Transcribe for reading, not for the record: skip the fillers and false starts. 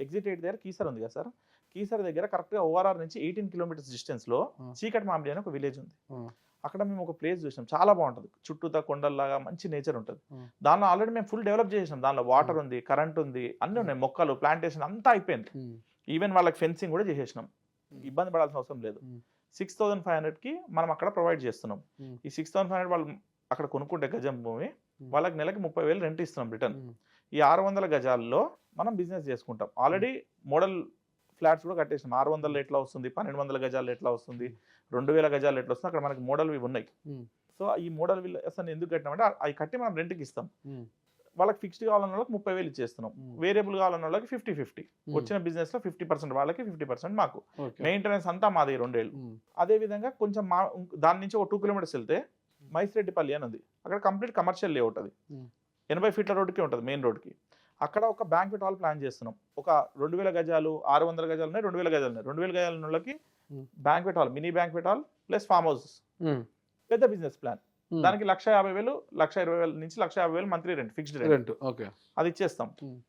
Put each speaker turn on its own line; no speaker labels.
Exit 8 దగ్గర కీసర్ ఉంది కదా సార్, కీసర్ దగ్గర కరెక్ట్గా ఓఆర్ఆర్ నుంచి 18 కిలోమీటర్స్ డిస్టెన్స్లో చీకటి మామిడి అని ఒక విలేజ్ ఉంది. అక్కడ మేము ఒక ప్లేస్ చూసాం, చాలా బాగుంటుంది, చుట్టూతా కొండల్లాగా మంచి నేచర్ ఉంటుంది. దానిలో ఆల్రెడీ మేము ఫుల్ డెవలప్ చేసాం, దానిలో వాటర్ ఉంది, కరెంట్ ఉంది, అన్నీ ఉన్నాయి, మొక్కలు ప్లాంటేషన్ అంతా అయిపోయింది. ఈవెన్ వాళ్ళకి ఫెన్సింగ్ కూడా చేసేసినాం, ఇబ్బంది పడాల్సిన అవసరం లేదు. 6,500కి మనం అక్కడ ప్రొవైడ్ చేస్తున్నాం. ఈ 6,500 వాళ్ళు అక్కడ కొనుక్కుంటే గజం భూమి, వాళ్ళకి నెలకి 30,000 రెంట్ ఇస్తున్నాం రిటర్న్. ఈ 600 గజాల్లో మనం బిజినెస్ చేసుకుంటాం. ఆల్రెడీ మోడల్ ఫ్లాట్స్ కూడా కట్టేసినాం. 600 ఎట్లా వస్తుంది, 1200 గజాలు ఎట్లా వస్తుంది, 2000 గజాలు ఎట్లా వస్తుంది, అక్కడ మనకి మోడల్ ఇవి ఉన్నాయి. సో ఈ మోడల్ అసలు ఎందుకు కట్టినామంటే అవి కట్టి మనం రెంట్కి ఇస్తాం. వాళ్ళకి ఫిక్స్డ్ కావాలన్న వాళ్ళకి 30,000 ఇచ్చేస్తున్నాం, వేరియబుల్ కావాలన్న వాళ్ళకి 50-50. వచ్చిన బిజినెస్ లో 50% వాళ్ళకి, 50% మాకు. మెయింటెనెన్స్ అంతా మాది 2 ఏళ్ళు. అదే విధంగా కొంచెం దాని నుంచి ఒక 2 కిలోమీటర్స్ వెళ్తే మైసిరెడ్డిపల్లి అని ఉంది, అక్కడ కంప్లీట్ కమర్షియల్ లేఅవుట్, అది 80 ఫీట్ల రోడ్డుకి ఉంటుంది, మెయిన్ రోడ్కి. అక్కడ ఒక బ్యాంక్వెట్ హాల్ ప్లాన్ చేస్తున్నాం. ఒక 2,000 గజాలు, 600 గజాలు ఉన్నాయి, 2,000 గజాలు ఉన్నాయి. 2,000 గజాల వాళ్ళకి banquet hall, mini banquet hall plus form houses, పెద్ద బిజినెస్ ప్లాన్. దానికి 1,50,000, 1,20,000 నుంచి 1,50,000 మంత్లీ రెంట్, ఫిక్స్డ్ రెంట్, అది ఇచ్చేస్తాం.